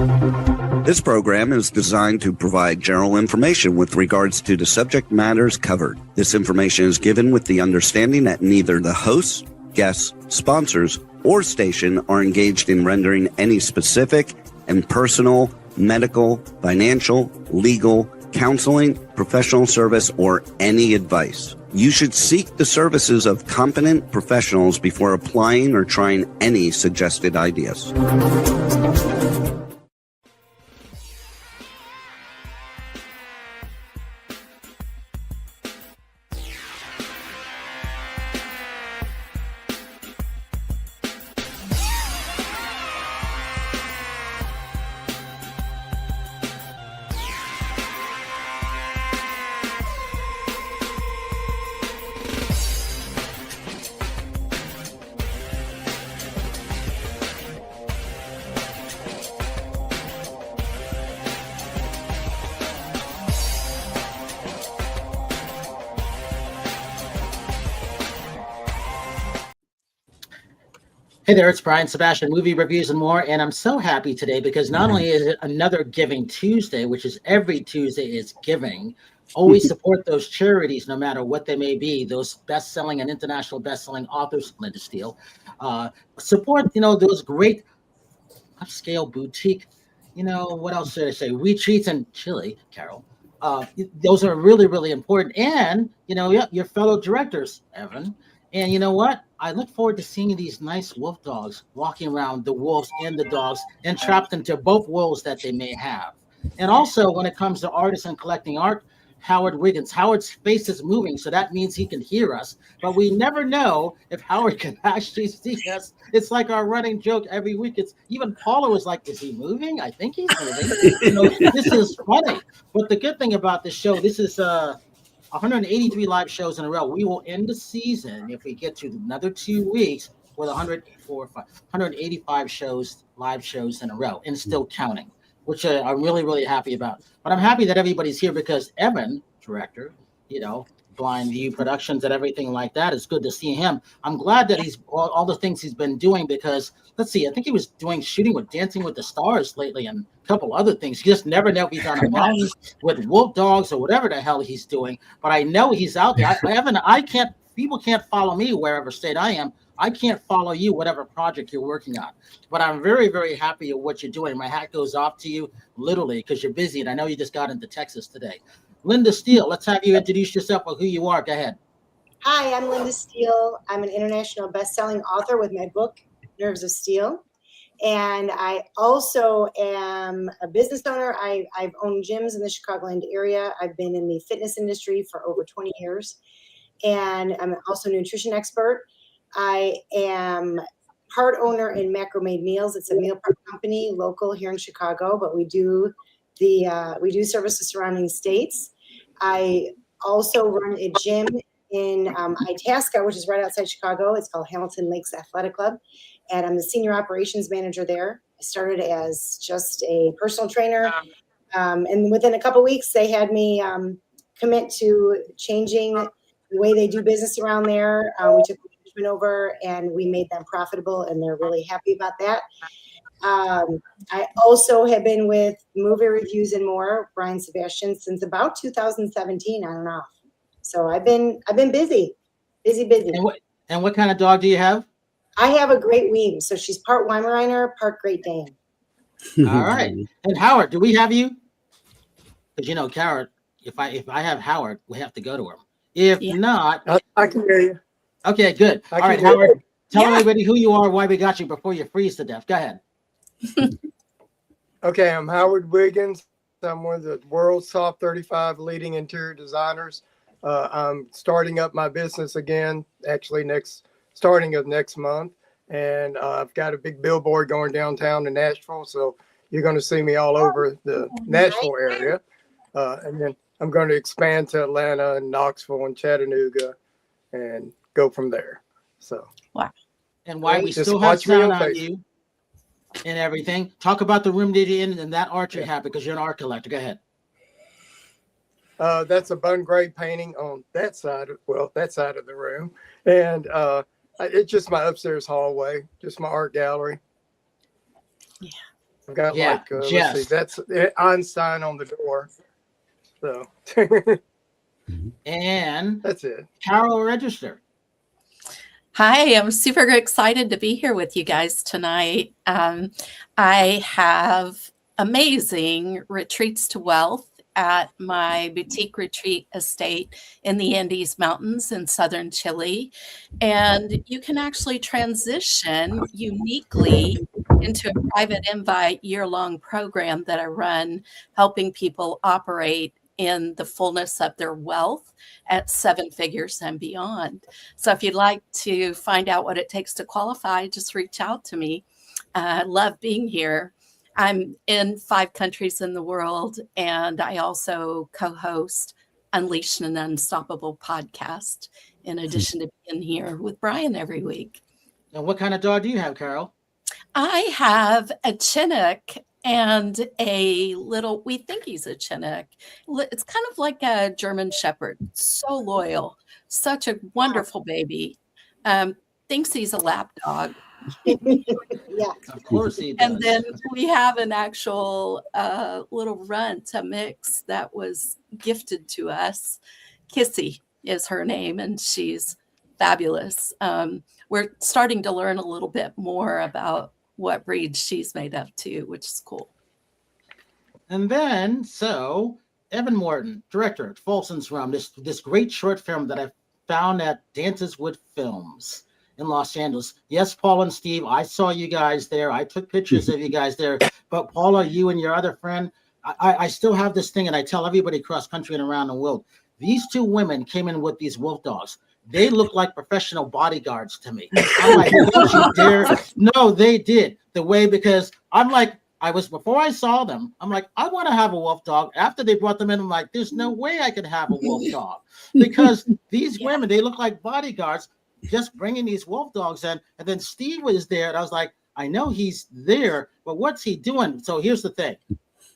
This program is designed to provide general information with regards to the subject matters covered. This information is given with the understanding that neither the hosts, guests, sponsors, or station are engaged in rendering any specific and personal, medical, financial, legal, counseling, professional service, or any advice. You should seek the services of competent professionals before applying or trying any suggested ideas. Hey there, it's Brian Sebastian, movie reviews and more, and I'm so happy today because not only is it another Giving Tuesday, which is every Tuesday is giving. Always support those charities, no matter what they may be. Those best-selling and international best-selling authors, Linda Steele. Support, those great upscale boutique, what else should I say? Retreats and Chile, Carol. Those are really, really important. And, your fellow directors, Evan. And you know what? I look forward to seeing these nice wolf dogs walking around, the wolves and the dogs, and trapped into both worlds that they may have. And also, when it comes to artists and collecting art, Howard Wiggins. Howard's face is moving, so that means he can hear us. But we never know if Howard can actually see us. It's like our running joke every week. It's even Paula was like, "Is he moving? I think he's moving." This is funny. But the good thing about this show, this is 183 live shows in a row. We will end the season, if we get to another 2 weeks, with 185 shows, live shows in a row, and still counting, which I'm really, really happy about. But I'm happy that everybody's here because Evan, director, Blind View Productions and everything like that, it's good to see him. I'm glad that he's all the things he's been doing because, let's see, I think he was shooting with Dancing with the Stars lately and a couple other things. You just never know if he's on a mountain with wolf dogs or whatever the hell he's doing. But I know he's out there. Evan, people can't follow me wherever state I am. I can't follow you, whatever project you're working on. But I'm very, very happy with what you're doing. My hat goes off to you, literally, because you're busy. And I know you just got into Texas today. Linda Steele, let's have you introduce yourself with who you are. Go ahead. Hi, I'm Linda Steele. I'm an international best-selling author with my book, Nerves of Steel. And I also am a business owner. I've owned gyms in the Chicagoland area. I've been in the fitness industry for over 20 years. And I'm also a nutrition expert. I am part owner in Macro Made Meals. It's a meal prep company local here in Chicago, but we do service the surrounding states. I also run a gym in Itasca, which is right outside Chicago. It's called Hamilton Lakes Athletic Club, and I'm the senior operations manager there. I started as just a personal trainer, and within a couple of weeks, they had me commit to changing the way they do business around there. We took management over, and we made them profitable, and they're really happy about that. I also have been with Movie Reviews and More, Brian Sebastian, since about 2017 on and off. So I've been busy. And what kind of dog do you have? I have a Great Ween, so she's part Weimaraner, part Great Dane. All right. And Howard, do we have you? Because Howard, if I have Howard, we have to go to him. If not, I can hear you. Okay, good. All right, Howard, tell everybody who you are, why we got you before you freeze to death. Go ahead. Okay, I'm Howard Wiggins. I'm one of the world's top 35 leading interior designers. I'm starting up my business again, actually starting of next month. And I've got a big billboard going downtown in Nashville. So you're going to see me all over the Nashville area. And then I'm going to expand to Atlanta and Knoxville and Chattanooga and go from there. So, wow. And why we still have sound on you and everything. Talk about the room that you're in and that art you have, because you're an art collector. Go ahead. That's a bone gray painting on that side of the room. And it's just my upstairs hallway, just my art gallery. Yeah. I've got Yeah, let's see, Jess. that's Einstein on the door. So And that's it. Carol Register. Hi, I'm super excited to be here with you guys tonight. I have amazing retreats to wealth at my boutique retreat estate in the Andes Mountains in southern Chile. And you can actually transition uniquely into a private invite year-long program that I run, helping people operate in the fullness of their wealth at 7 figures and beyond. So if you'd like to find out what it takes to qualify, just reach out to me. I love being here. I'm in 5 countries in the world, and I also co-host Unleashed and Unstoppable podcast, in addition to being here with Brian every week. And what kind of dog do you have, Carol? I have a Chinook and a little, we think he's a Chinook. It's kind of like a German Shepherd, so loyal, such a wonderful baby. Thinks he's a lap dog. Yeah. Of course he does. And then we have an actual little runt, a mix that was gifted to us. Kissy is her name, and she's fabulous. We're starting to learn a little bit more about what breed she's made of too, which is cool. And then, Evan Morton, director at Folsom's Rum, this great short film that I found at Dances with Films in Los Angeles. Yes, Paul and Steve, I saw you guys there. I took pictures of you guys there. But Paula, you and your other friend, I still have this thing, and I tell everybody across country and around the world, these 2 women came in with these wolf dogs. They look like professional bodyguards to me. I'm like, don't you dare. No, they did. The way, because I'm like, before I saw them, I'm like, I want to have a wolf dog. After they brought them in, I'm like, there's no way I could have a wolf dog. Because these women, they look like bodyguards just bringing these wolf dogs in. And then Steve was there, and I was like, I know he's there, but what's he doing? So here's the thing.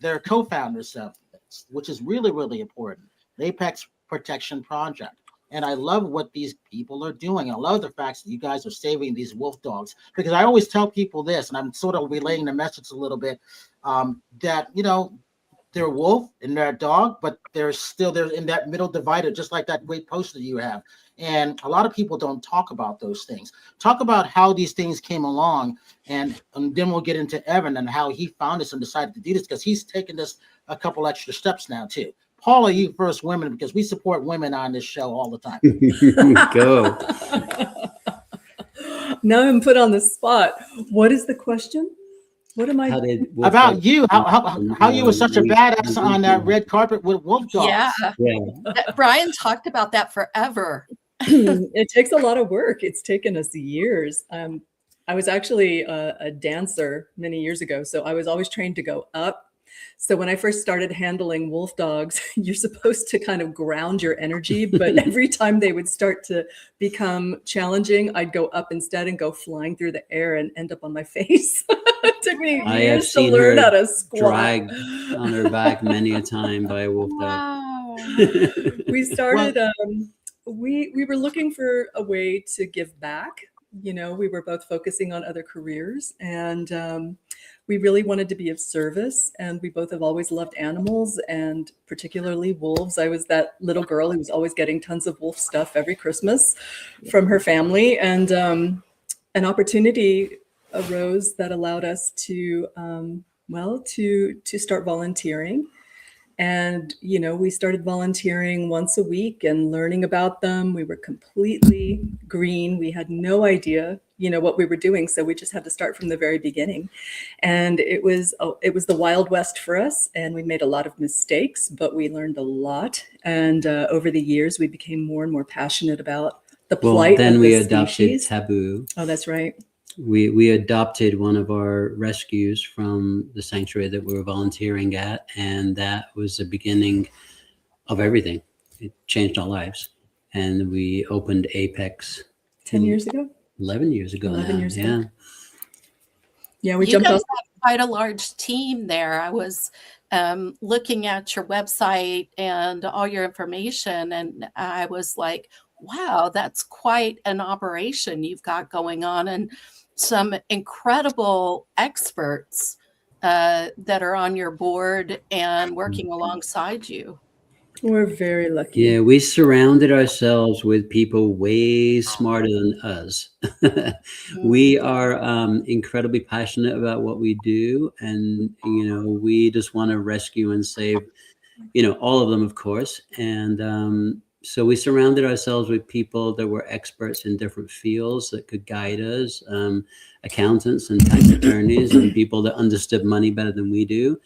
They're co-founders of this, which is really, really important. The Apex Protection Project. And I love what these people are doing. I love the fact that you guys are saving these wolf dogs, because I always tell people this, and I'm sort of relaying the message a little bit, that, they're a wolf and they're a dog, but they're in that middle divider, just like that great poster you have. And a lot of people don't talk about those things. Talk about how these things came along, and then we'll get into Evan and how he found this and decided to do this, because he's taken this a couple extra steps now too. Paula, you first, women, because we support women on this show all the time. Go. Now I'm put on the spot. What is the question? What am I? About you, how you were such a badass on that red carpet with wolf dogs. Yeah. Brian talked about that forever. It takes a lot of work. It's taken us years. I was actually a dancer many years ago, so I was always trained to go up. So when I first started handling wolf dogs, you're supposed to kind of ground your energy, but every time they would start to become challenging, I'd go up instead and go flying through the air and end up on my face. It took me years to learn how to squat. Dragged on her back many a time by a wolf dog. Wow. We started, we were looking for a way to give back. We were both focusing on other careers, and we really wanted to be of service, and we both have always loved animals, and particularly wolves. I was that little girl who was always getting tons of wolf stuff every Christmas from her family, and an opportunity arose that allowed us to start volunteering. And, we started volunteering once a week and learning about them. We were completely green. We had no idea, what we were doing. So we just had to start from the very beginning. And it was the Wild West for us. And we made a lot of mistakes, but we learned a lot. And over the years, we became more and more passionate about the plight of the species. Then we adopted Taboo. Oh, that's right. We adopted one of our rescues from the sanctuary that we were volunteering at, and that was the beginning of everything. It changed our lives, and we opened Apex 10 years ago. 11 years ago. 11 years ago. Yeah, we You jumped guys off. have quite a large team there. I was looking at your website and all your information, and I was like, wow, that's quite an operation you've got going on, and some incredible experts that are on your board and working alongside you. We're very lucky. Yeah, we surrounded ourselves with people way smarter than us. We are incredibly passionate about what we do, and we just want to rescue and save, all of them, of course. And so we surrounded ourselves with people that were experts in different fields that could guide us, accountants and tax attorneys, and people that understood money better than we do.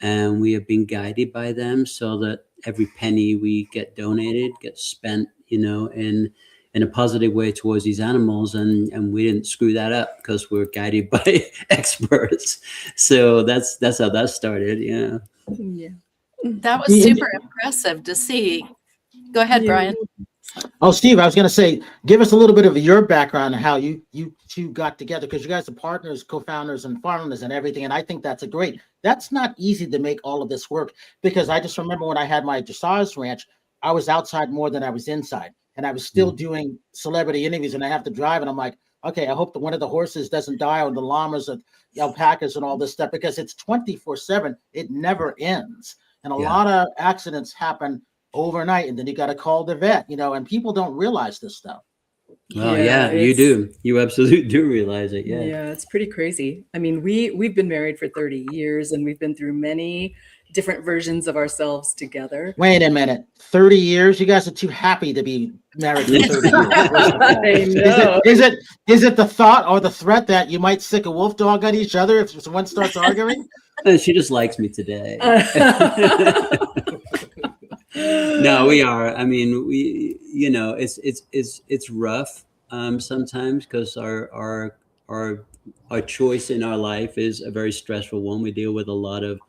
And we have been guided by them so that every penny we get donated gets spent, in a positive way towards these animals. And we didn't screw that up because we're guided by experts. So that's how that started. Yeah. Yeah. That was super impressive to see. Go ahead, Brian. Oh, Steve, I was going to say, give us a little bit of your background and how you two got together, because you guys are partners, co-founders, and farmers and everything. And I think that's not easy to make all of this work, because I just remember when I had my dressage ranch, I was outside more than I was inside, and I was still doing celebrity interviews, and I have to drive, and I'm like, okay, I hope that one of the horses doesn't die, or the llamas or the alpacas and all this stuff, because it's 24/7. It never ends. And a lot of accidents happen overnight, and then you got to call the vet, and people don't realize this stuff. Well, yeah, you do. You absolutely do realize it. Yeah. Yeah, it's pretty crazy. I mean, we've been married for 30 years, and we've been through many different versions of ourselves together. Wait a minute, 30 years? You guys are too happy to be married for 30 years. I know. Is it the thought or the threat that you might stick a wolf dog at each other if someone starts arguing? She just likes me today. No, we are. I mean, it's rough sometimes, because our choice in our life is a very stressful one. We deal with a lot of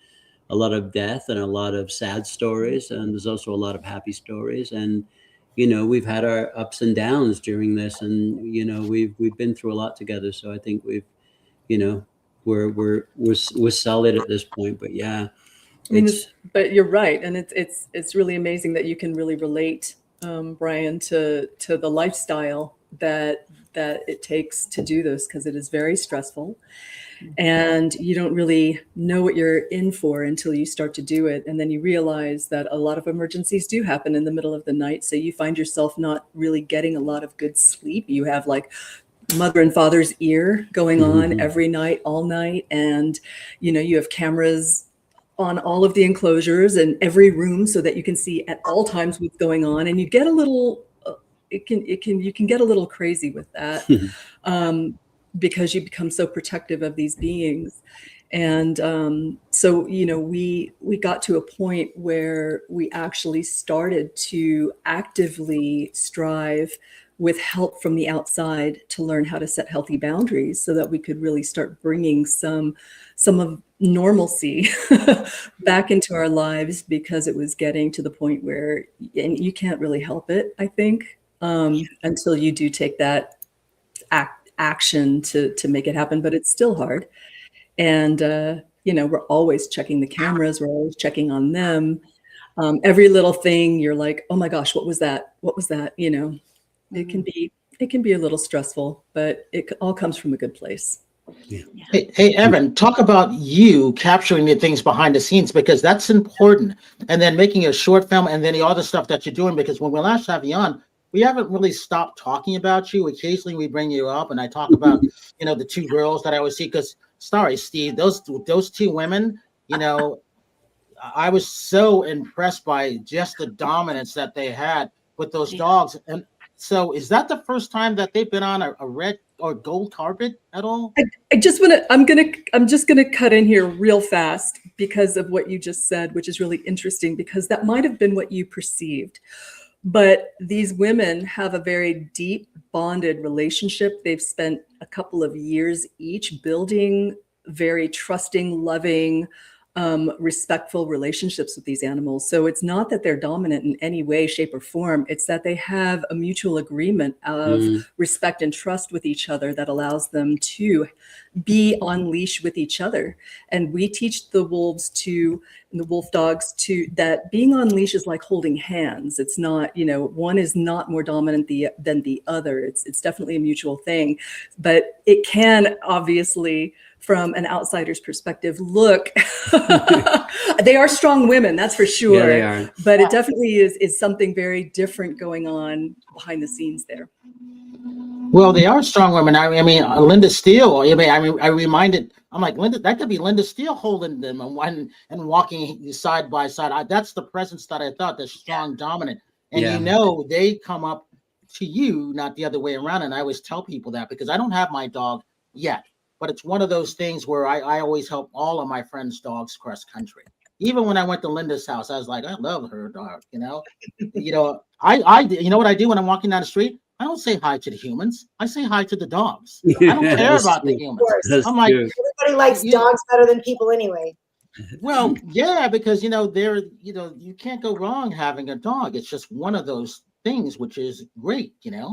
death and a lot of sad stories, and there's also a lot of happy stories. And we've had our ups and downs during this, and we've been through a lot together. So I think we've we're solid at this point. But yeah. But you're right, and it's really amazing that you can really relate, Brian, to the lifestyle that it takes to do this, because it is very stressful, and you don't really know what you're in for until you start to do it, and then you realize that a lot of emergencies do happen in the middle of the night, so you find yourself not really getting a lot of good sleep. You have like mother and father's ear going on every night, all night, and you have cameras on all of the enclosures and every room so that you can see at all times what's going on, and you get a little you can get a little crazy with that because you become so protective of these beings. And so we got to a point where we actually started to actively strive with help from the outside to learn how to set healthy boundaries, so that we could really start bringing some of normalcy back into our lives, because it was getting to the point where, and you can't really help it, I think, until you do take that action to make it happen. But it's still hard. And, we're always checking the cameras. We're always checking on them. Every little thing, you're like, oh my gosh, what was that? What was that? It can be a little stressful, but it all comes from a good place. Yeah. Hey, Evan, talk about you capturing the things behind the scenes, because that's important. And then making a short film, and then the other stuff that you're doing, because when we last have you on, we haven't really stopped talking about you. Occasionally we bring you up, and I talk about, the two girls that I always see, because, sorry, Steve, those two women, I was so impressed by just the dominance that they had with those dogs. And so is that the first time that they've been on a red or gold carpet at all? I'm just gonna cut in here real fast because of what you just said, which is really interesting, because that might have been what you perceived. But these women have a very deep bonded relationship. They've spent a couple of years each building very trusting, loving, respectful relationships with these animals. So it's not that they're dominant in any way, shape, or form. It's that they have a mutual agreement of respect and trust with each other that allows them to be on leash with each other. And we teach the wolves and the wolf dogs that being on leash is like holding hands. It's not, one is not more dominant than the other. It's definitely a mutual thing, but it can obviously from an outsider's perspective, look, they are strong women, that's for sure. Yeah, they are. But it definitely is something very different going on behind the scenes there. Well, they are strong women. I mean, Linda Steele. I'm like, Linda, that could be Linda Steele holding them and walking side by side. That's the presence that I thought, the strong, dominant. And they come up to you, not the other way around. And I always tell people that because I don't have my dog yet, but it's one of those things where I always help all of my friends' dogs cross country. Even when I went to Linda's house, I was like, I love her dog. I you know what I do when I'm walking down the street? I don't say hi to the humans. I say hi to the dogs. I don't care about the humans. I'm like, everybody likes dogs better than people anyway. Well, yeah, because you can't go wrong having a dog. It's just one of those things which is great, Yeah.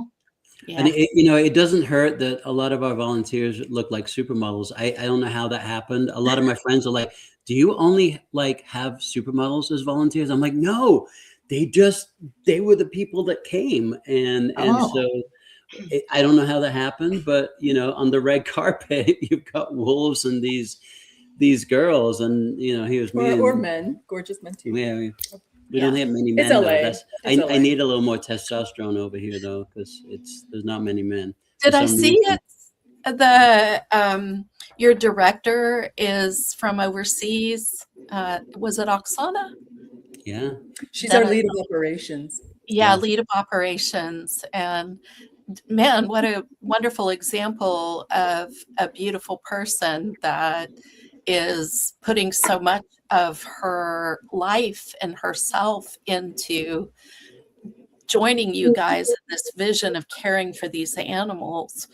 And it doesn't hurt that a lot of our volunteers look like supermodels. I don't know how that happened. A lot of my friends are like, do you only have supermodels as volunteers? I'm like, no. They were the people that came, and so I don't know how that happened, but on the red carpet you've got wolves and these girls, and he was or men, gorgeous men too. Yeah, we don't have many men. It's LA. I need a little more testosterone over here though, because there's not many men. Did I see it? Your director is from overseas. Was it Oksana? Yeah. She's our lead of operations. Yeah, lead of operations. And man, what a wonderful example of a beautiful person that is putting so much of her life and herself into joining you guys in this vision of caring for these animals.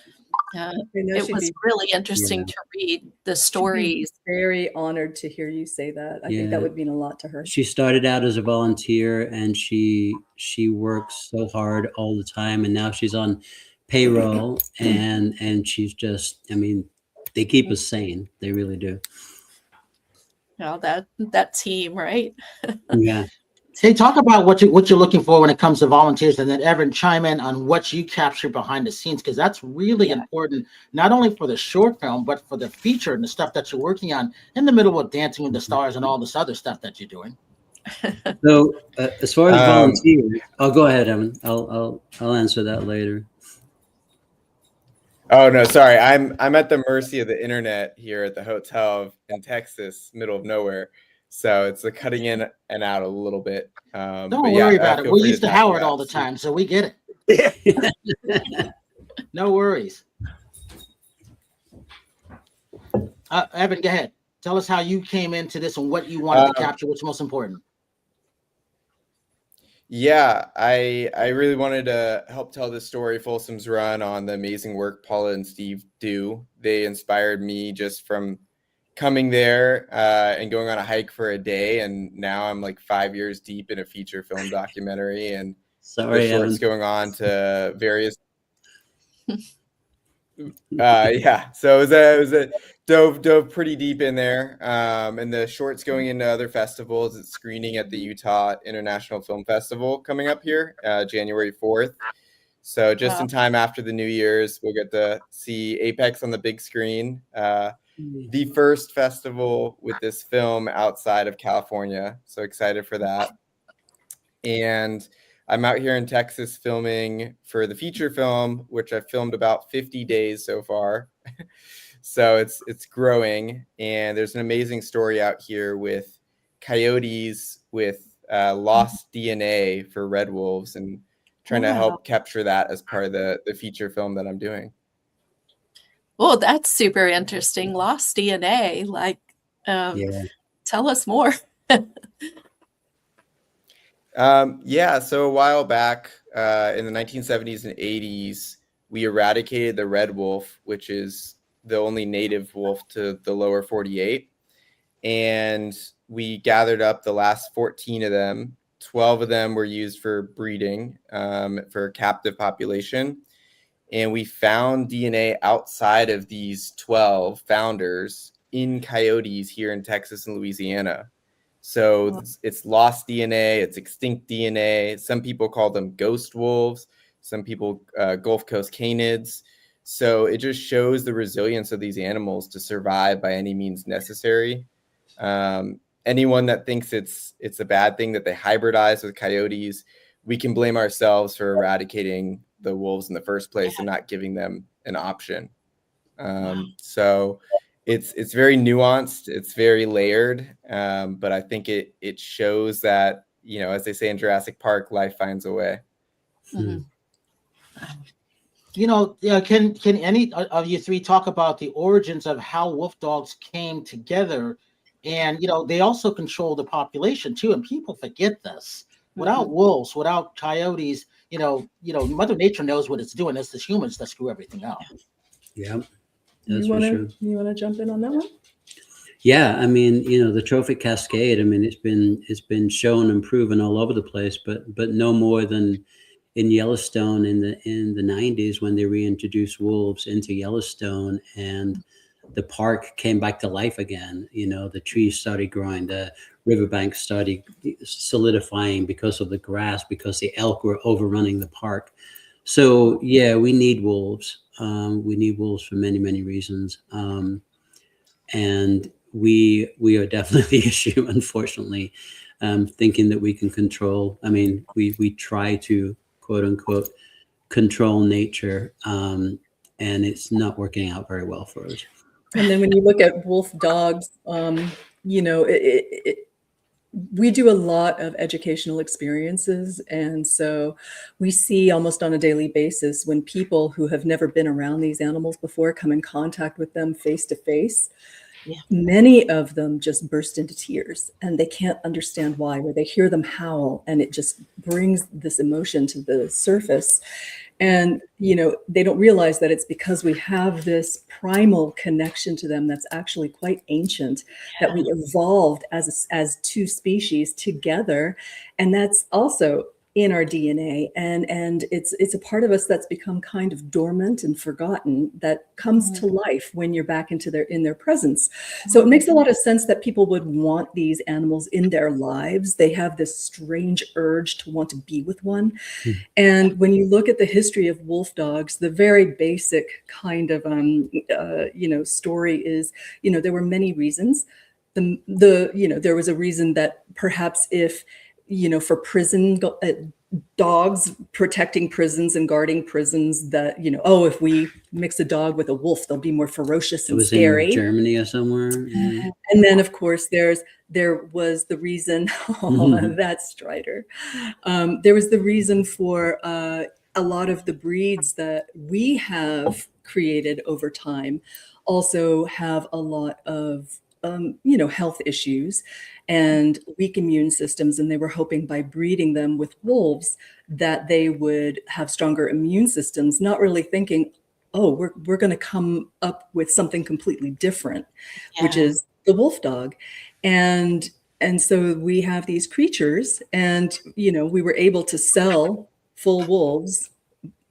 It was really interesting to read the stories. Very honored to hear you say that. I think that would mean a lot to her. She started out as a volunteer, and she works so hard all the time, and now she's on payroll, and she's just, they keep us sane. They really do. Well, that team, right? Yeah. Hey, talk about what you're looking for when it comes to volunteers, and then Evan, chime in on what you capture behind the scenes, because that's really important, not only for the short film, but for the feature and the stuff that you're working on in the middle of Dancing with the Stars and all this other stuff that you're doing. So, as far as volunteers, go ahead, Evan. I'll answer that later. Oh no, sorry. I'm at the mercy of the internet here at the hotel in Texas, middle of nowhere. So it's cutting in and out a little bit. Don't worry about it. We're used to Howard all the time, so we get it. No worries. Evan, go ahead. Tell us how you came into this and what you wanted to capture. What's most important? Yeah, I really wanted to help tell the story, Folsom's Run, on the amazing work Paula and Steve do. They inspired me just from coming there and going on a hike for a day, and now I'm like 5 years deep in a feature film documentary, and the shorts going on to various so it was a dove pretty deep in there, and the shorts going into other festivals. It's screening at the Utah International Film Festival coming up here January 4th, so just in time after the New Year's, we'll get to see Apex on the big screen. The first festival with this film outside of California. So excited for that. And I'm out here in Texas filming for the feature film, which I've filmed about 50 days so far. So it's growing. And there's an amazing story out here with coyotes with lost DNA for red wolves, and trying to help capture that as part of the feature film that I'm doing. Oh, that's super interesting. Lost DNA. Tell us more. So a while back in the 1970s and 80s, we eradicated the red wolf, which is the only native wolf to the lower 48. And we gathered up the last 14 of them. 12 of them were used for breeding for a captive population. And we found DNA outside of these 12 founders in coyotes here in Texas and Louisiana. So it's lost DNA, it's extinct DNA. Some people call them ghost wolves. Some people Gulf Coast canids. So it just shows the resilience of these animals to survive by any means necessary. Anyone that thinks it's a bad thing that they hybridize with coyotes, we can blame ourselves for eradicating the wolves in the first place and not giving them an option. So it's very nuanced, it's very layered, but I think it shows that, you know, as they say in Jurassic Park, life finds a way. Mm-hmm. You know, can any of you three talk about the origins of how wolf dogs came together? And, you know, they also control the population too. And people forget this. Without wolves, without coyotes, you know, Mother Nature knows what it's doing. It's the humans that screw everything up. Yeah, that's You for sure. want to jump in on that one? Yeah, I mean, you know, the trophic cascade, I mean, it's been shown and proven all over the place, but no more than in Yellowstone in the 90s when they reintroduced wolves into Yellowstone and the park came back to life again. You know, the trees started growing, the riverbanks started solidifying because of the grass, because the elk were overrunning the park. So yeah, we need wolves. We need wolves for many, many reasons. And we are definitely the issue, unfortunately, thinking that we can control. I mean, we try to, quote unquote, control nature, and it's not working out very well for us. And then when you look at wolf dogs, you know, we do a lot of educational experiences. And so we see almost on a daily basis when people who have never been around these animals before come in contact with them face to face. Yeah. Many of them just burst into tears and they can't understand why, or they hear them howl and it just brings this emotion to the surface. And, you know, they don't realize that it's because we have this primal connection to them that's actually quite ancient, that we evolved as two species together. And that's also in our DNA. And it's a part of us that's become kind of dormant and forgotten that comes to life when you're back in their presence. So it makes a lot of sense that people would want these animals in their lives. They have this strange urge to want to be with one. And when you look at the history of wolf dogs, the very basic kind of, you know, story is, you know, there were many reasons. You know, there was a reason that perhaps if, you know, for prison dogs protecting prisons and guarding prisons, that, you know, oh, if we mix a dog with a wolf, they'll be more ferocious and scary. In Germany or somewhere. Yeah. And then, of course, there was the reason. That's Strider. There was the reason for a lot of the breeds that we have created over time also have a lot of you know, health issues and weak immune systems. And they were hoping by breeding them with wolves that they would have stronger immune systems, not really thinking, oh, we're going to come up with something completely different, which is the wolf dog. And so we have these creatures and, you know, we were able to sell full wolves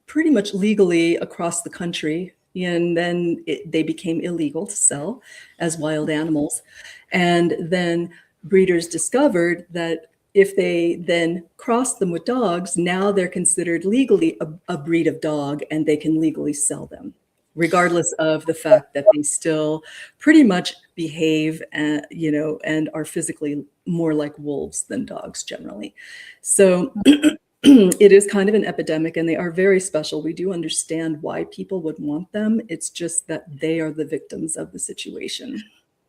pretty much legally across the country. And then they became illegal to sell as wild animals. And then breeders discovered that if they then crossed them with dogs, now they're considered legally a breed of dog and they can legally sell them, regardless of the fact that they still pretty much behave, you know, and are physically more like wolves than dogs generally. So it is kind of an epidemic and they are very special. We do understand why people would want them. It's just that they are the victims of the situation.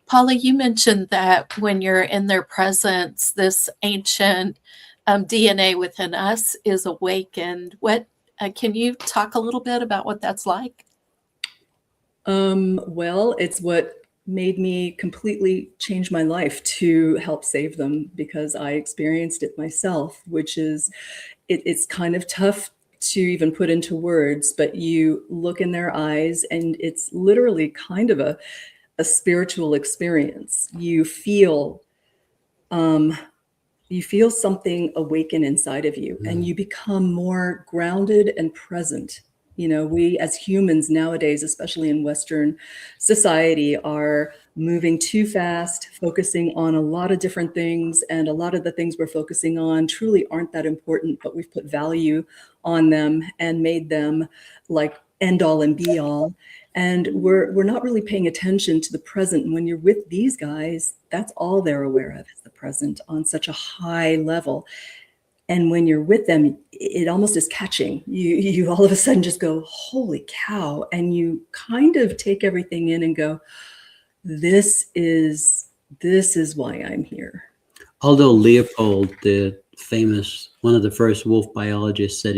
Paula, you mentioned that when you're in their presence, this ancient DNA within us is awakened. What can you talk a little bit about what that's like? Well, it's what made me completely change my life to help save them, because I experienced it myself, which is, it's kind of tough to even put into words, but you look in their eyes and it's literally kind of a spiritual experience. You feel something awaken inside of you and you become more grounded and present. You know, we as humans nowadays, especially in Western society, are moving too fast, focusing on a lot of different things. And a lot of the things we're focusing on truly aren't that important, but we've put value on them and made them like end all and be all. And we're not really paying attention to the present. And when you're with these guys, that's all they're aware of is the present on such a high level. And when you're with them, it almost is catching. You all of a sudden just go, holy cow. And you kind of take everything in and go, this is why I'm here. Although Leopold, the famous, one of the first wolf biologists, said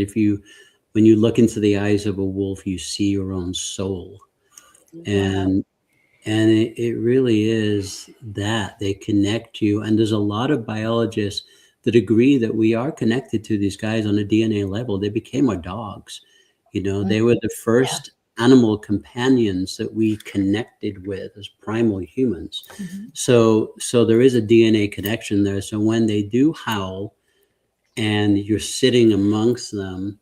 when you look into the eyes of a wolf, you see your own soul. And it really is that they connect you. And there's a lot of biologists that agree that we are connected to these guys on a DNA level. They became our dogs. They were the first animal companions that we connected with as primal humans. So there is a DNA connection there. So when they do howl and you're sitting amongst them,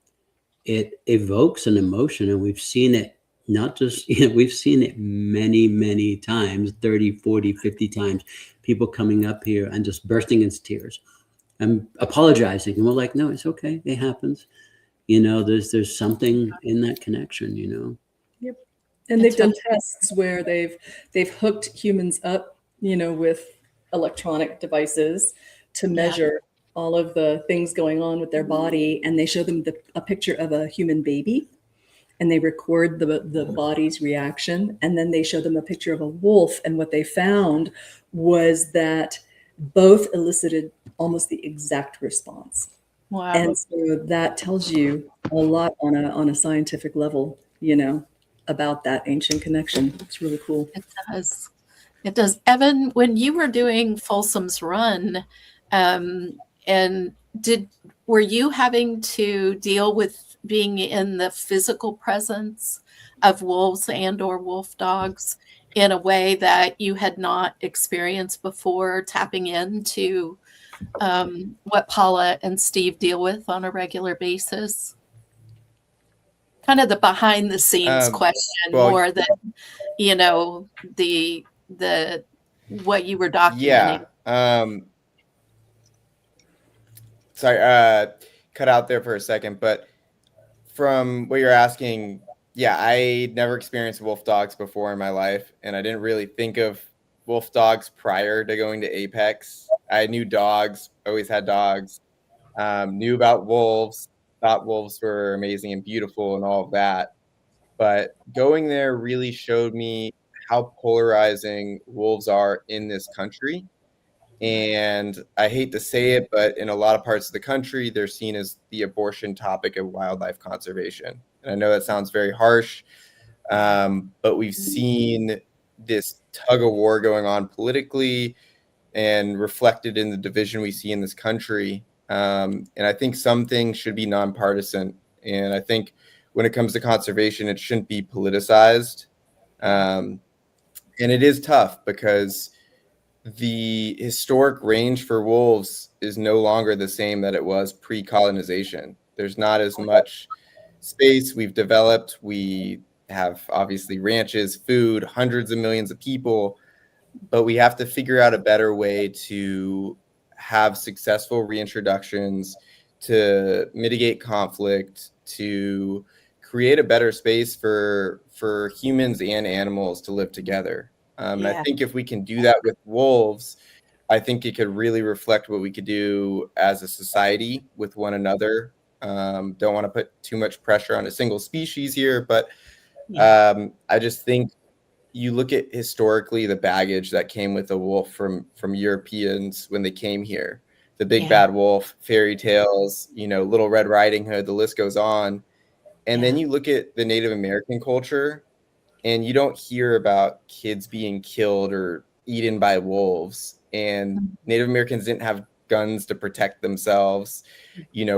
it evokes an emotion. And we've seen it not just, we've seen it many, many times, 30, 40, 50 times, people coming up here and just bursting into tears and apologizing. And we're like, no, it's okay. It happens. There's something in that connection, Yep. And they've done tests where they've hooked humans up, with electronic devices to measure all of the things going on with their body. And they show them a picture of a human baby, and they record the body's reaction. And then they show them a picture of a wolf. And what they found was that both elicited almost the exact response. Wow. And so that tells you a lot on a scientific level, about that ancient connection. It's really cool. It does. It does. Evan, when you were doing Folsom's Run, and were you having to deal with being in the physical presence of wolves and or wolf dogs in a way that you had not experienced before, tapping into what Paula and Steve deal with on a regular basis? Kind of the behind the scenes question, more than the what you were documenting. Sorry, cut out there for a second, but from what you're asking, I never experienced wolf dogs before in my life, and I didn't really think of wolf dogs prior to going to Apex. I knew dogs, always had dogs, knew about wolves, thought wolves were amazing and beautiful and all of that. But going there really showed me how polarizing wolves are in this country. And I hate to say it, but in a lot of parts of the country, they're seen as the abortion topic of wildlife conservation. And I know that sounds very harsh, but we've seen this tug of war going on politically and reflected in the division we see in this country. And I think some things should be nonpartisan. And I think when it comes to conservation, it shouldn't be politicized. And it is tough because the historic range for wolves is no longer the same that it was pre-colonization. There's not as much space we've developed. We have obviously ranches, food, hundreds of millions of people, but we have to figure out a better way to have successful reintroductions, to mitigate conflict, to create a better space for humans and animals to live together. And I think if we can do that with wolves, I think it could really reflect what we could do as a society with one another. Don't want to put too much pressure on a single species here, but I just think you look at historically the baggage that came with the wolf from Europeans when they came here, the big bad wolf, fairy tales, Little Red Riding Hood, the list goes on. And then you look at the Native American culture, and you don't hear about kids being killed or eaten by wolves. And Native Americans didn't have guns to protect themselves,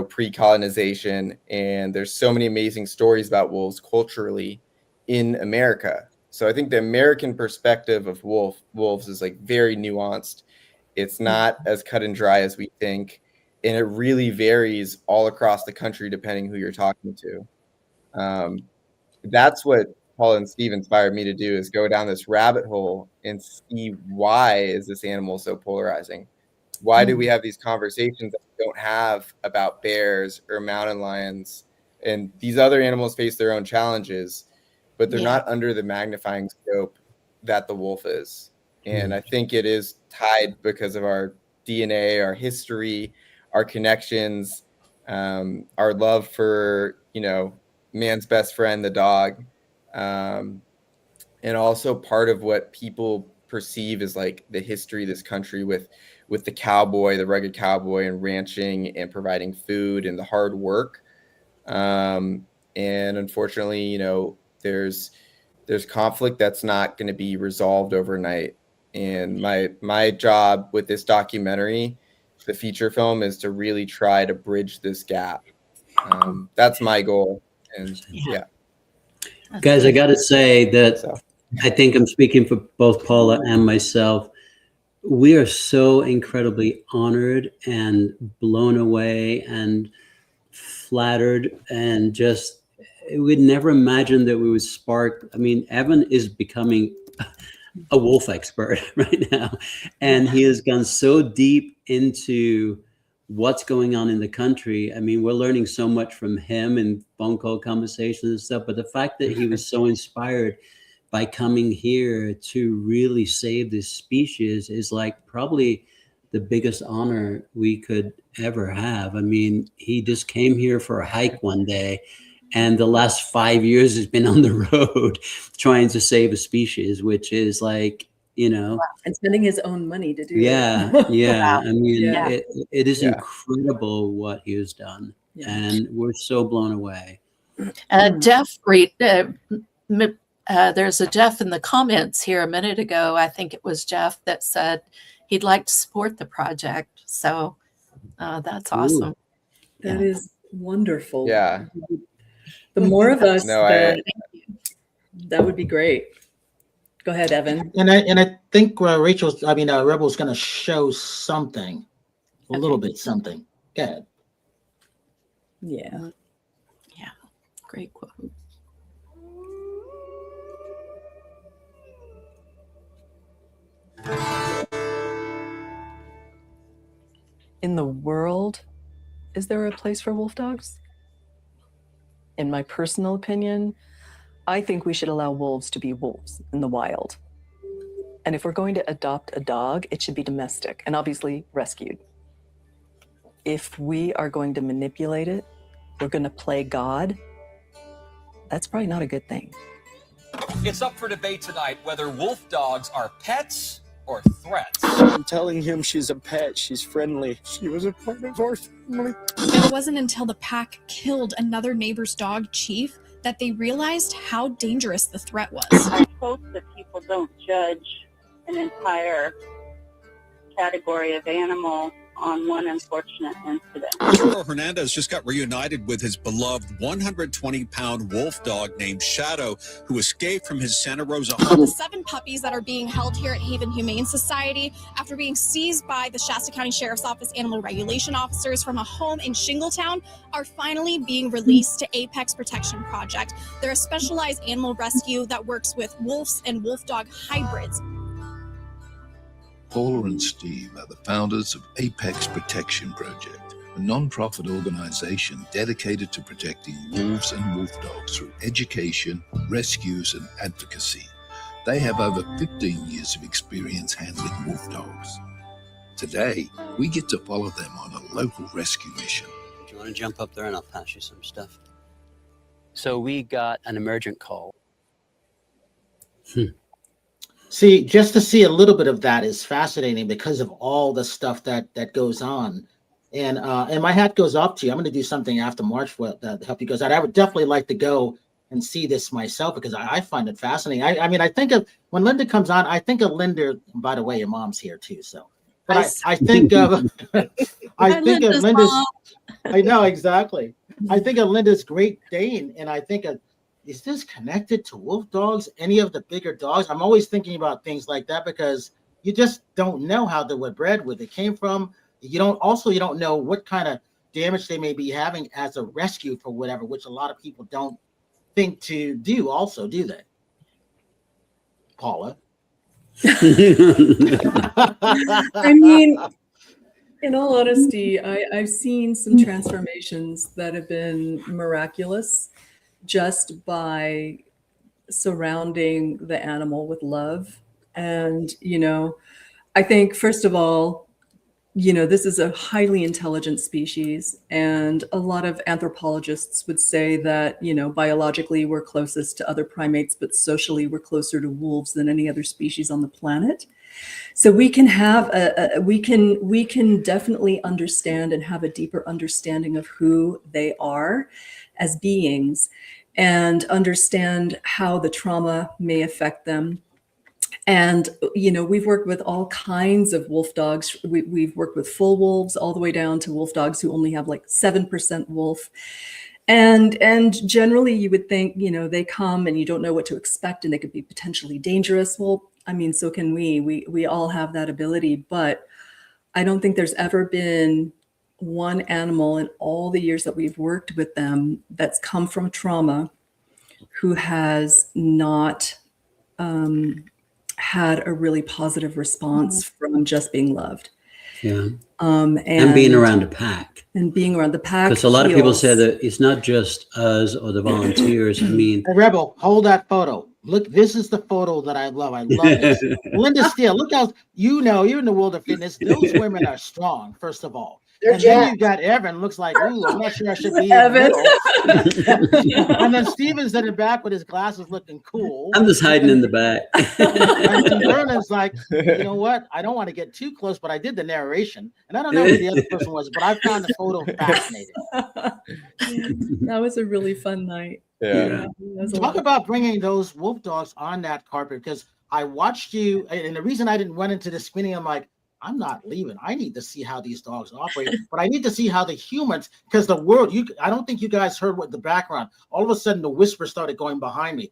pre-colonization. And there's so many amazing stories about wolves culturally in America. So I think the American perspective of wolves is like very nuanced. It's not as cut and dry as we think. And it really varies all across the country, depending who you're talking to. That's what Paul and Steve inspired me to do, is go down this rabbit hole and see, why is this animal so polarizing? Why do we have these conversations that we don't have about bears or mountain lions and these other animals face their own challenges, but they're Yeah. not under the magnifying scope that the wolf is. And I think it is tied because of our DNA, our history, our connections, our love for, man's best friend, the dog. And also part of what people perceive as like the history of this country with the cowboy, the rugged cowboy, and ranching and providing food and the hard work. And unfortunately, there's conflict that's not going to be resolved overnight. And my job with this documentary, the feature film, is to really try to bridge this gap. That's my goal. And yeah. Guys, I got to say that I think I'm speaking for both Paula and myself. We are so incredibly honored and blown away and flattered, and just we'd never imagined that we would spark. I mean, Evan is becoming a wolf expert right now, and he has gone so deep into what's going on in the country. I mean, we're learning so much from him and phone call conversations and stuff, but the fact that he was so inspired by coming here to really save this species is like probably the biggest honor we could ever have. I mean, he just came here for a hike one day, and the last 5 years has been on the road trying to save a species, which is like, and spending his own money to do yeah. I mean, Yeah. it is incredible what he has done, and we're so blown away. Jeff, there's a Jeff in the comments here a minute ago. I think it was Jeff that said he'd like to support the project. So that's awesome. That is wonderful. Yeah. The more of us, that would be great. Go ahead, Evan. And I think Rebel's going to show something, a little bit something. Go ahead. Yeah. Yeah. Great quote. In the world, is there a place for wolf dogs? In my personal opinion, I think we should allow wolves to be wolves in the wild. And if we're going to adopt a dog, it should be domestic and obviously rescued. If we are going to manipulate it, we're going to play God, that's probably not a good thing. It's up for debate tonight whether wolf dogs are pets or threats. I'm telling him she's a pet. She's friendly. She was a part of our family. And it wasn't until the pack killed another neighbor's dog, Chief, that they realized how dangerous the threat was. I hope that people don't judge an entire category of animal on one unfortunate incident. Arturo Hernandez just got reunited with his beloved 120-pound wolf dog named Shadow, who escaped from his Santa Rosa home. The 7 puppies that are being held here at Haven Humane Society after being seized by the Shasta County Sheriff's Office animal regulation officers from a home in Shingletown are finally being released to Apex Protection Project. They're a specialized animal rescue that works with wolves and wolf dog hybrids. Paula and Steve are the founders of Apex Protection Project, a non-profit organization dedicated to protecting wolves and wolf dogs through education, rescues, and advocacy. They have over 15 years of experience handling wolf dogs. Today, we get to follow them on a local rescue mission. Do you want to jump up there and I'll pass you some stuff? So we got an emergent call. See, just to see a little bit of that is fascinating because of all the stuff that goes on. And my hat goes off to you. I'm going to do something after March to help you guys out. I would definitely like to go and see this myself because I find it fascinating. I mean, I think of when Linda comes on, I think of Linda. And by the way, your mom's here too. So, but I think of I think of Linda's. I know exactly. I think of Linda's Great Dane, and I think of, is this connected to wolf dogs? Any of the bigger dogs? I'm always thinking about things like that because you just don't know how they were bred, where they came from. You don't know what kind of damage they may be having as a rescue for whatever, which a lot of people don't think to do also, do they? Paula? I mean, In all honesty, I've seen some transformations that have been miraculous just by surrounding the animal with love. And, I think, first of all, this is a highly intelligent species. And a lot of anthropologists would say that, biologically we're closest to other primates, but socially we're closer to wolves than any other species on the planet. So we can have we can definitely understand and have a deeper understanding of who they are as beings and understand how the trauma may affect them. And, we've worked with all kinds of wolf dogs. We've worked with full wolves all the way down to wolf dogs who only have like 7% wolf. And generally you would think, they come and you don't know what to expect and they could be potentially dangerous. Well, I mean, so can we. We all have that ability, but I don't think there's ever been one animal in all the years that we've worked with them that's come from trauma who has not had a really positive response from just being loved. Yeah. And being around a pack. And being around the pack. Because a lot of people say that it's not just us or the volunteers. I mean, hey, Rebel, hold that photo. Look, this is the photo that I love. I love this. Linda Steele, look how, you're in the world of fitness. Those women are strong, first of all. And then you got Evan, looks like, ooh, I'm not sure I should be Evan. And then Steven's in the back with his glasses looking cool. I'm just hiding in the back. And Vernon's like, you know what? I don't want to get too close, but I did the narration. And I don't know who the other person was, but I found the photo fascinating. That was a really fun night. Yeah. Talk about bringing those wolf dogs on that carpet, because I watched you, and the reason I didn't run into the screening, I'm like, I'm not leaving. I need to see how these dogs operate, but I need to see how the humans, because the world, I don't think you guys heard what the background, all of a sudden the whisper started going behind me.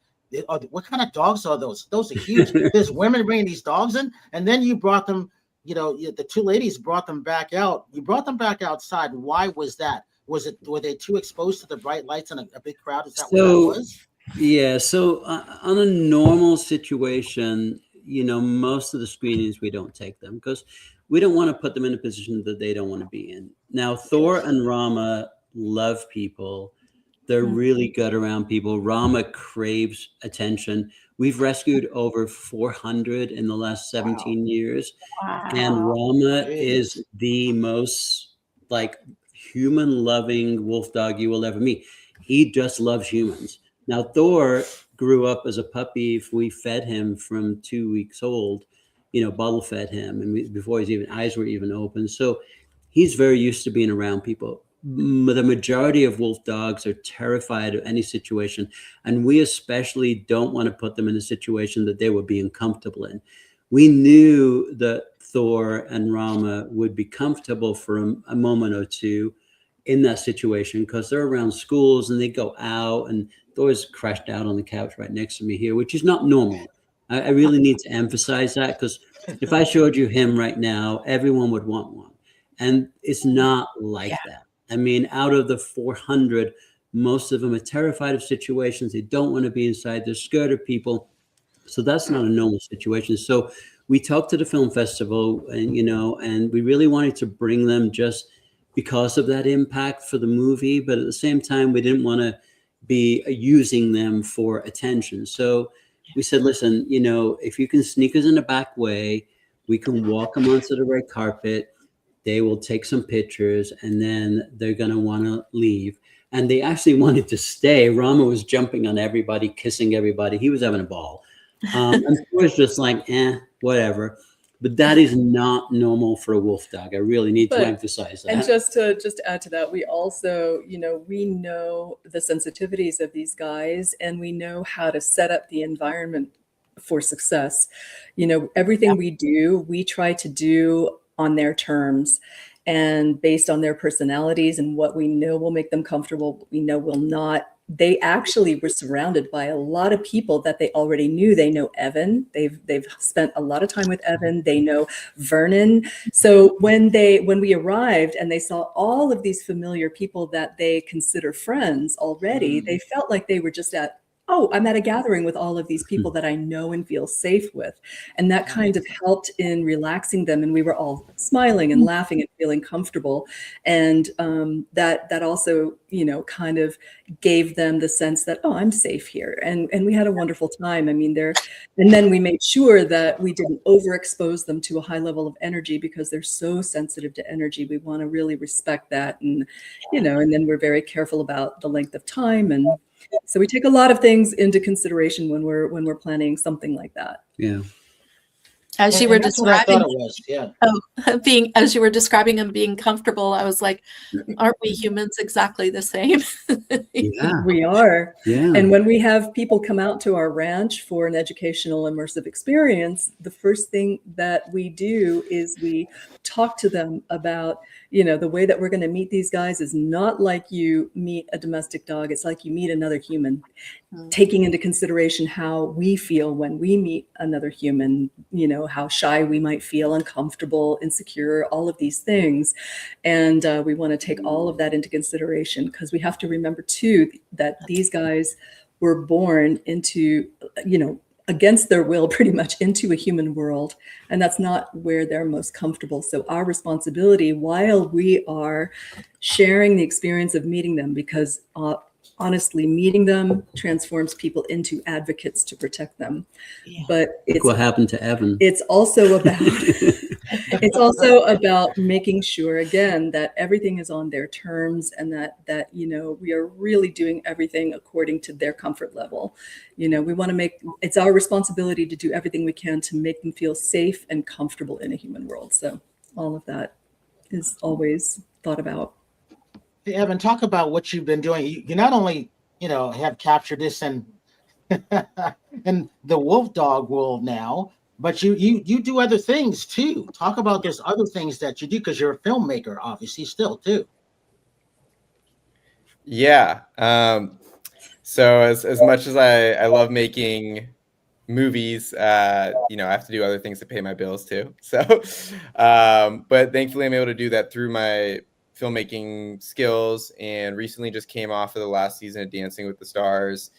What kind of dogs are those? Those are huge. There's women bringing these dogs in, and then you brought them, the two ladies brought them back out. You brought them back outside. Why was that? Were they too exposed to the bright lights and a big crowd? Is that what that was? Yeah. So on a normal situation, most of the screenings, we don't take them because we don't want to put them in a position that they don't want to be in. Now, Thor and Rama love people. They're really good around people. Rama craves attention. We've rescued over 400 in the last 17 years. Wow. And Rama is the most human loving wolf dog you will ever meet. He just loves humans. Now, Thor grew up as a puppy. If we fed him from 2 weeks old, bottle fed him, and before his eyes were even open. So he's very used to being around people. The majority of wolf dogs are terrified of any situation, and we especially don't want to put them in a situation that they would be uncomfortable in. We knew that Thor and Rama would be comfortable for a moment or two in that situation because they're around schools and they go out, and Thor's crashed out on the couch right next to me here, which is not normal. I really need to emphasize that, because if I showed you him right now, everyone would want one. And it's not like that. I mean, out of the 400, most of them are terrified of situations. They don't want to be inside. They're scared of people. So that's not a normal situation. So we talked to the film festival and we really wanted to bring them just because of that impact for the movie. But at the same time, we didn't want to be using them for attention. So we said, listen, if you can sneak us in the back way, we can walk them onto the red carpet. They will take some pictures and then they're going to want to leave. And they actually wanted to stay. Rama was jumping on everybody, kissing everybody. He was having a ball. And it was just like, whatever. But that is not normal for a wolf dog. I really need to emphasize that. And just to add to that, we also, we know the sensitivities of these guys, and we know how to set up the environment for success. Everything we do, we try to do on their terms and based on their personalities and what we know will make them comfortable, what we know will not. They actually were surrounded by a lot of people that they already knew. They know Evan. They've spent a lot of time with Evan. They know Vernon. So when we arrived and they saw all of these familiar people that they consider friends already, they felt like they were just at oh, I'm at a gathering with all of these people that I know and feel safe with. And that kind of helped in relaxing them. And we were all smiling and laughing and feeling comfortable. And that also, kind of gave them the sense that, oh, I'm safe here. And we had a wonderful time. I mean, and then we made sure that we didn't overexpose them to a high level of energy because they're so sensitive to energy. We want to really respect that. And, and then we're very careful about the length of time. And so we take a lot of things into consideration when we're planning something like that. Yeah. As you were that's what I describing, thought it was. Yeah. as you were describing him being comfortable, I was like, aren't we humans exactly the same? Yeah. We are. Yeah. And when we have people come out to our ranch for an educational immersive experience, the first thing that we do is we talk to them about, the way that we're going to meet these guys is not like you meet a domestic dog. It's like you meet another human, taking into consideration how we feel when we meet another human, how shy we might feel, uncomfortable, insecure, all of these things. And we want to take all of that into consideration because we have to remember too that these guys were born into, against their will, pretty much into a human world. And that's not where they're most comfortable. So our responsibility, while we are sharing the experience of meeting them, because honestly, meeting them transforms people into advocates to protect them. But Look what happened to Evan. It's also about making sure again that everything is on their terms and that we are really doing everything according to their comfort level. We want to it's our responsibility to do everything we can to make them feel safe and comfortable in a human world. So all of that is always thought about. Hey, Evan, talk about what you've been doing. You not only, have captured this in the wolf dog world now, but you do other things too. Talk about there's other things that you do because you're a filmmaker, obviously, still too. Yeah. So as much as I love making movies, I have to do other things to pay my bills too. So, but thankfully I'm able to do that through my filmmaking skills, and recently just came off of the last season of Dancing with the Stars.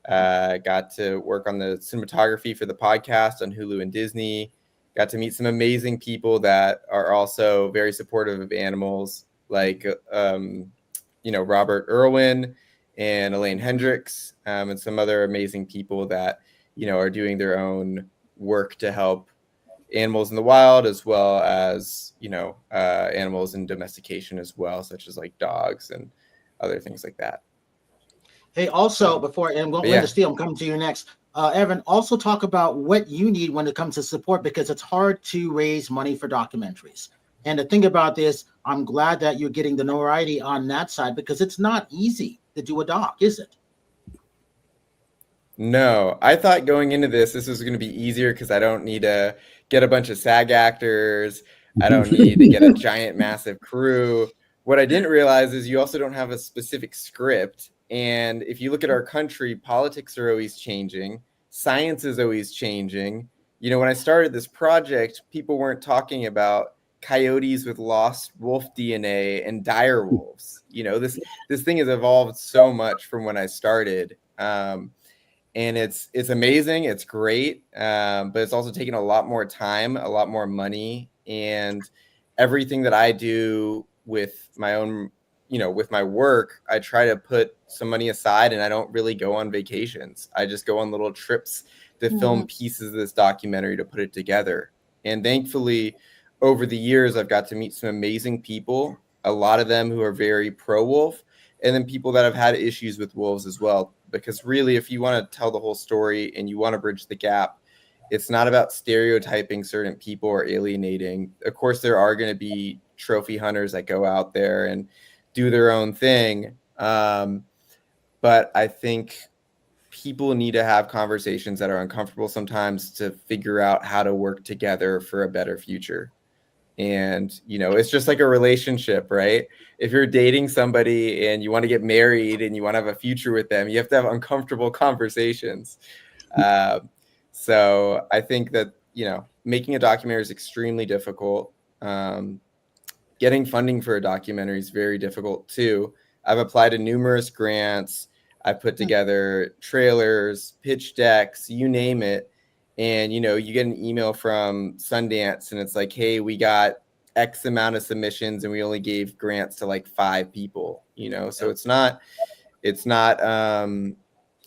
Got to work on the cinematography for the podcast on Hulu and Disney. Got to meet some amazing people that are also very supportive of animals, like Robert Irwin and Elaine Hendricks, and some other amazing people that are doing their own work to help animals in the wild, as well as animals in domestication as well, such as like dogs and other things like that. Hey, also before and Linda Steele, I'm coming to you next. Evan, also talk about what you need when it comes to support, because it's hard to raise money for documentaries. And the thing about this, I'm glad that you're getting the notoriety on that side, because it's not easy to do a doc, is it? No, I thought going into this was going to be easier because I don't need to get a bunch of SAG actors. I don't need to get a giant, massive crew. What I didn't realize is you also don't have a specific script. And if you look at our country, politics are always changing. Science is always changing. When I started this project, people weren't talking about coyotes with lost wolf DNA and dire wolves. This thing has evolved so much from when I started. And it's amazing. It's great. But it's also taken a lot more time, a lot more money, and everything that I do with my own, with my work, I try to put some money aside, and I don't really go on vacations. I just go on little trips to film pieces of this documentary to put it together. And thankfully, over the years, I've got to meet some amazing people, a lot of them who are very pro-wolf, and then people that have had issues with wolves as well. Because really, if you want to tell the whole story and you want to bridge the gap, it's not about stereotyping certain people or alienating. Of course, there are going to be trophy hunters that go out there and do their own thing. But I think people need to have conversations that are uncomfortable sometimes to figure out how to work together for a better future. And, it's just like a relationship, right? If you're dating somebody and you want to get married and you want to have a future with them, you have to have uncomfortable conversations. So I think that, making a documentary is extremely difficult. Getting funding for a documentary is very difficult too. I've applied to numerous grants. I've put together trailers, pitch decks, you name it. And, you get an email from Sundance and it's like, hey, we got X amount of submissions and we only gave grants to like 5 people, so it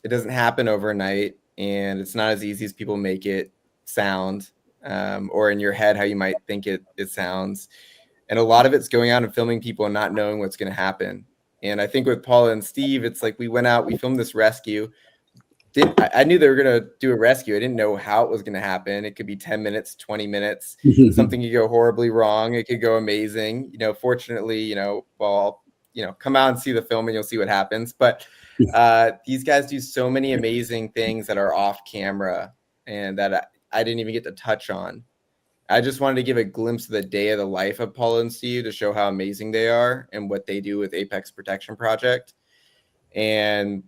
doesn't happen overnight, and it's not as easy as people make it sound, or in your head, how you might think it sounds. And a lot of it's going out and filming people and not knowing what's going to happen. And I think with Paula and Steve, it's like we went out, we filmed this rescue. I knew they were going to do a rescue. I didn't know how it was going to happen. It could be 10 minutes, 20 minutes. Something could go horribly wrong. It could go amazing. Fortunately, come out and see the film and you'll see what happens. But these guys do so many amazing things that are off camera and that I didn't even get to touch on. I just wanted to give a glimpse of the day of the life of Paula and Steve to show how amazing they are and what they do with Apex Protection Project. And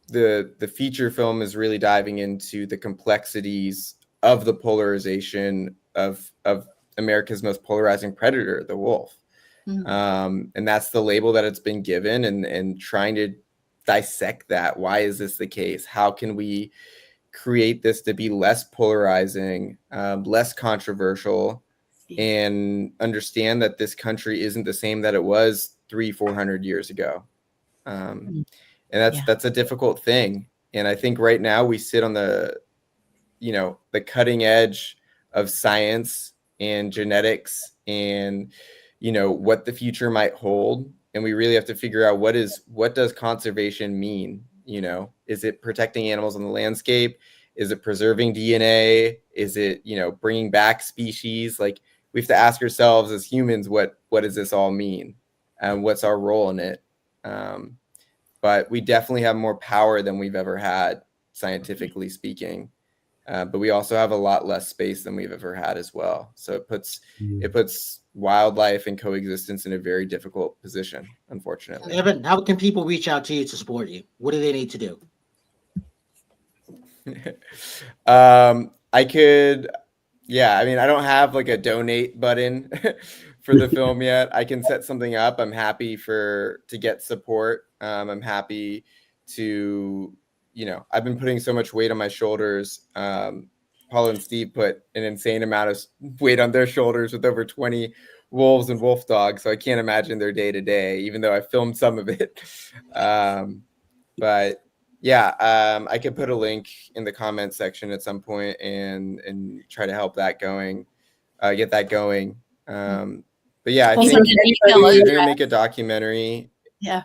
the feature film is really diving into the complexities of the polarization of America's most polarizing predator, the wolf. And that's the label that it's been given, and trying to dissect that. Why is this the case? How can we create this to be less polarizing, less controversial, and understand that this country isn't the same that it was 300-400 years ago. And that's a difficult thing. And I think right now we sit on the cutting edge of science and genetics and, what the future might hold. And we really have to figure out what does conservation mean? Is it protecting animals on the landscape? Is it preserving DNA? Is it, bringing back species? Like, we have to ask ourselves as humans, what does this all mean? And what's our role in it? But we definitely have more power than we've ever had, scientifically speaking. But we also have a lot less space than we've ever had as well. So it puts wildlife and coexistence in a very difficult position, unfortunately. Evan, how can people reach out to you to support you? What do they need to do? I don't have like a donate button for the film yet. I can set something up. I'm happy to get support. I'm happy to, I've been putting so much weight on my shoulders. Paula and Steve put an insane amount of weight on their shoulders with over 20 wolves and wolf dogs. So I can't imagine their day to day, even though I filmed some of it. But yeah, I could put a link in the comment section at some point and try to help that going, get that going. But yeah, I think we're going to make a documentary. Yeah.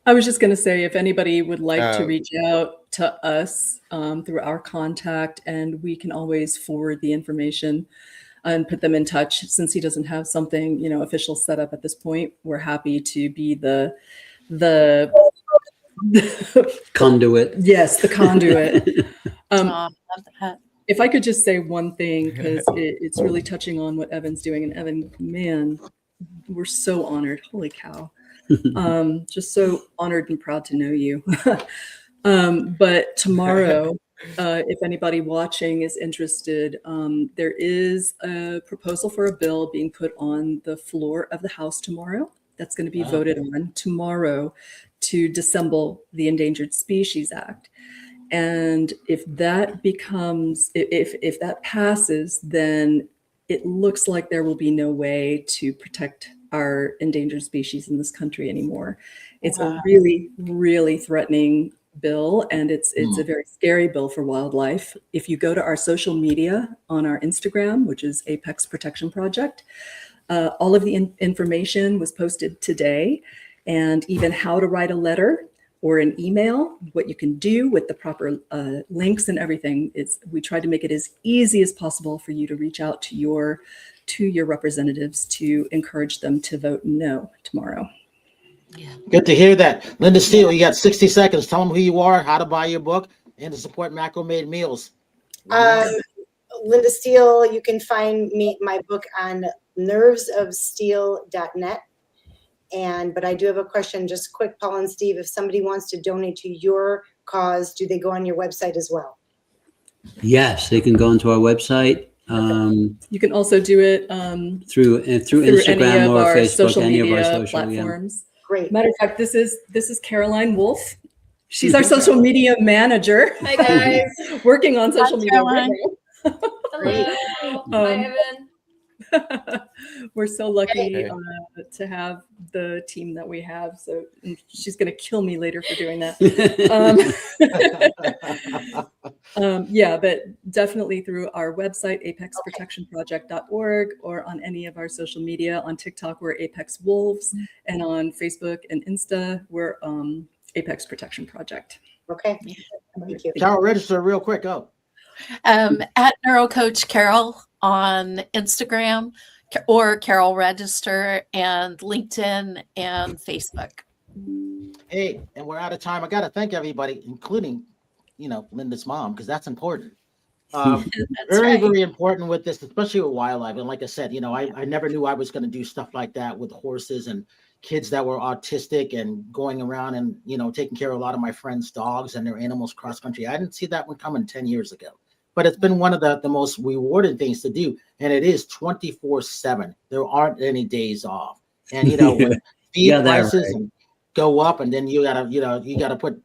I was just going to say, if anybody would like to reach out to us through our contact, and we can always forward the information and put them in touch. Since he doesn't have something, official set up at this point, we're happy to be the conduit. Yes, the conduit. Love that. If I could just say one thing, because it's really touching on what Evan's doing. And Evan, man, we're so honored. Holy cow. Just so honored and proud to know you. But tomorrow, if anybody watching is interested, there is a proposal for a bill being put on the floor of the House tomorrow. That's going to be voted on tomorrow to disassemble the Endangered Species Act. And if that becomes, if that passes, then it looks like there will be no way to protect our endangered species in this country anymore. It's a really, really threatening bill, and it's a very scary bill for wildlife. If you go to our social media on our Instagram, which is Apex Protection Project, all of the information was posted today, and even how to write a letter or an email, what you can do with the proper links and everything. We tried to make it as easy as possible for you to reach out to your representatives to encourage them to vote no tomorrow. Yeah. Good to hear that. Linda Steele, you got 60 seconds. Tell them who you are, how to buy your book, and to support Macro Made Meals. Linda Steele, you can find my book on nervesofsteel.net. But I do have a question, just quick, Paul and Steve, if somebody wants to donate to your cause, do they go on your website as well? Yes, they can go onto our website. You can also do it through Instagram or Facebook, social any media of our social platforms. Great. Matter of fact, this is Caroline Wolf She's our social media manager. Hi guys. Working on social Hi, media right now. Hello. Hi Evan. We're so lucky Hey. to have the team that we have. So she's going to kill me later for doing that. Yeah, but definitely through our website, apexprotectionproject.org, or on any of our social media. On TikTok, we're Apex Wolves, and on Facebook and Insta, we're Apex Protection Project. Okay. Thank you. Carol, register real quick. Go. At NeuroCoach Carol on Instagram, or Carol Register, and LinkedIn and Facebook. Hey, and we're out of time. I got to thank everybody, including, Linda's mom, because that's important. Very, very important with this, especially with wildlife. And like I said, I never knew I was going to do stuff like that with horses and kids that were autistic and going around and, taking care of a lot of my friends' dogs and their animals cross country. I didn't see that one coming 10 years ago. But it's been one of the most rewarding things to do. And it is 24/7. There aren't any days off. And, when feed prices go up, and then you gotta put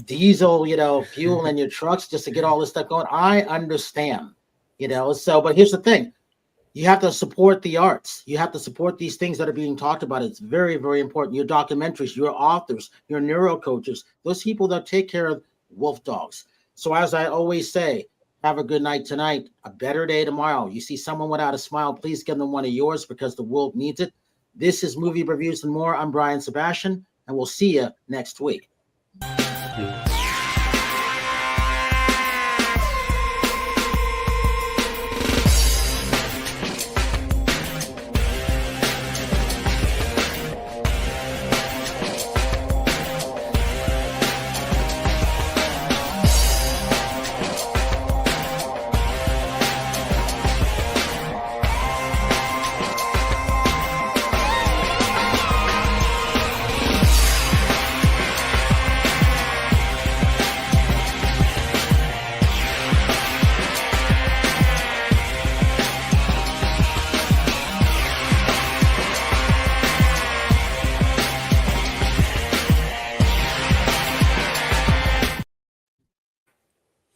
diesel, fuel in your trucks just to get all this stuff going. I understand, but here's the thing. You have to support the arts. You have to support these things that are being talked about. It's very, very important. Your documentaries, your authors, your neuro coaches, those people that take care of wolf dogs. So as I always say, have a good night tonight, a better day tomorrow. You see someone without a smile, please give them one of yours, because the world needs it. This is Movie Reviews and More. I'm Brian Sebastian, and we'll see you next week. Yeah.